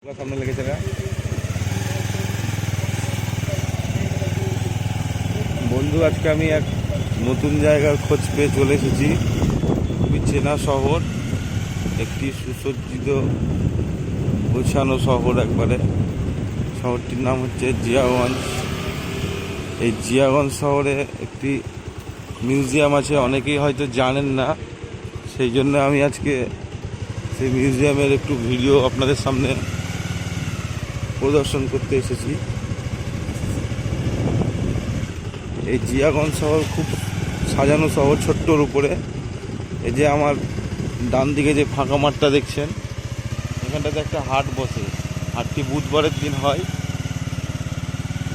সামনে লেগেছে না বন্ধু, আজকে আমি এক নতুন জায়গার খোঁজ পেয়ে চলে এসেছি। খুবই চেনা শহর, একটি সুসজ্জিত গোছানো শহর একবারে। শহরটির নাম হচ্ছে জিয়াগঞ্জ। এই জিয়াগঞ্জ শহরে একটি মিউজিয়াম আছে, অনেকেই হয়তো জানেন না। সেই জন্য আমি আজকে সেই মিউজিয়ামের একটু ভিডিও আপনাদের সামনে প্রদর্শন করতে এসেছি। এই জিয়াগঞ্জ শহর খুব সাজানো শহর, ছোট্টর উপরে। এই যে আমার ডান দিকে যে ফাঁকা মাঠটা দেখছেন, এখানটাতে একটা হাট বসে। হাটটি বুধবারের দিন হয়।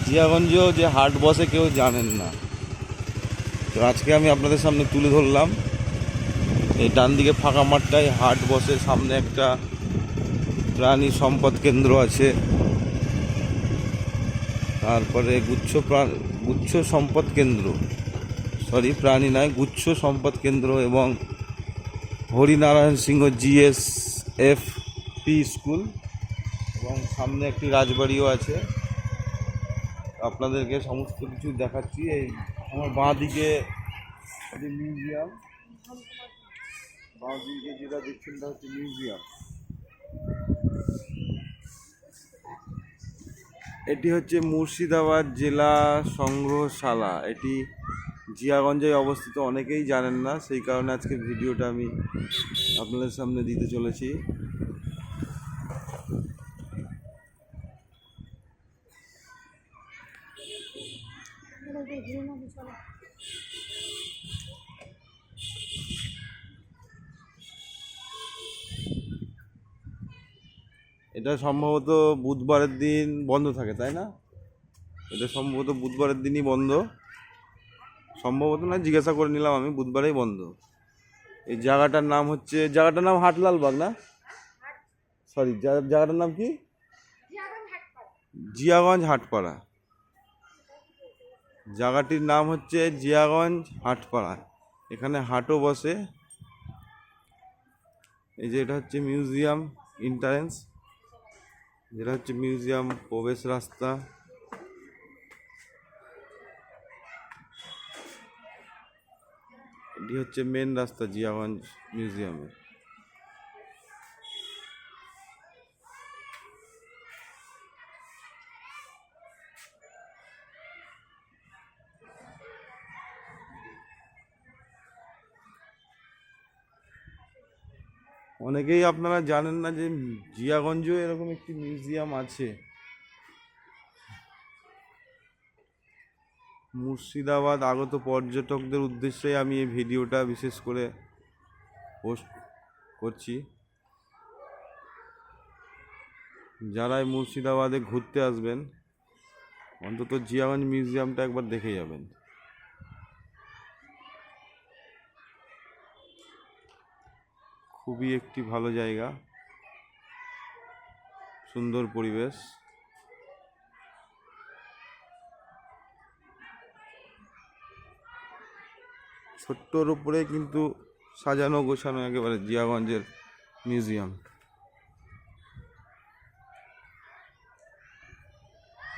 জিয়াগঞ্জেও যে হাট বসে কেউ জানেন না, তো আজকে আমি আপনাদের সামনে তুলে ধরলাম। এই ডান দিকে ফাঁকা মাঠটায় হাট বসে, সামনে একটা প্রাণী সম্পদ কেন্দ্র আছে। তারপরে গুচ্ছ সম্পদ কেন্দ্র, প্রাণী নয়, গুচ্ছ সম্পদ কেন্দ্র, এবং হরিনারায়ণ সিংহ GSFP স্কুল, এবং সামনে একটি রাজবাড়িও আছে। আপনাদেরকে সমস্ত কিছু দেখাচ্ছি। এই আমার বাঁ দিকে মিউজিয়াম, বাঁ দিকে যেটা দেখছেন তা হচ্ছে মিউজিয়াম। এটি হচ্ছে মুর্শিদাবাদ জেলা সংগ্রহশালা। এটি জিয়াগঞ্জে অবস্থিত, অনেকেই জানেন না। সেই কারণে আজকে ভিডিওটা আমি আপনাদের সামনে দিতে চলেছি। এটা সম্ভবত বুধবারের দিন বন্ধ থাকে, তাই না? এটা সম্ভবত বুধবারের দিনই বন্ধ, সম্ভবত না, জিজ্ঞাসা করে নিলাম আমি, বুধবারেই বন্ধ। এই জায়গাটার নাম হাটলালবাগ না, জায়গাটার নাম কি? জিয়াগঞ্জ হাটপাড়া। জায়গাটির নাম হচ্ছে জিয়াগঞ্জ হাটপাড়া। এখানে হাটও বসে। এই যে এটা হচ্ছে মিউজিয়াম এন্ট্রান্স, যেটা হচ্ছে মিউজিয়াম প্রবেশ রাস্তা। এটি হচ্ছে মেন রাস্তা জিয়াগঞ্জ মিউজিয়ামের। অনেকেই আপনারা জানেন না যে জিয়াগঞ্জেও এরকম একটি মিউজিয়াম আছে। মুর্শিদাবাদ আগত পর্যটকদের উদ্দেশ্যে আমি এই ভিডিওটা বিশেষ করে পোস্ট করছি। যারা এই মুর্শিদাবাদে ঘুরতে আসবেন, অন্তত জিয়াগঞ্জ মিউজিয়ামটা একবার দেখে যাবেন। খুবই একটি ভালো জায়গা, সুন্দর পরিবেশ। ছোট্টর উপরে কিন্তু সাজানো গোছানো একেবারে জিয়াগঞ্জের মিউজিয়াম।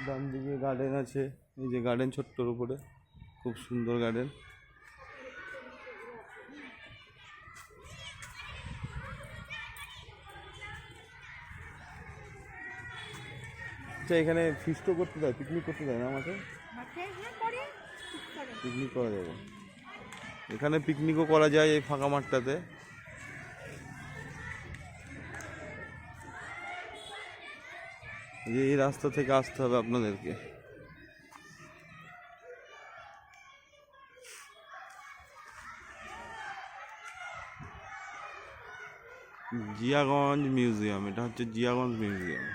ডান দিকে গার্ডেন আছে, এই যে গার্ডেন ছোট্টর উপরে, খুব সুন্দর গার্ডেন। আচ্ছা, এখানে ফিস্টও করতে দেয়, পিকনিক করতে দেয় না আমাকে? পিকনিক করা যাবে, এখানে পিকনিকও করা যায় এই ফাঁকা মাঠটাতে। এই রাস্তা থেকে আসতে হবে আপনাদেরকে। জিয়াগঞ্জ মিউজিয়াম, এটা হচ্ছে জিয়াগঞ্জ মিউজিয়াম।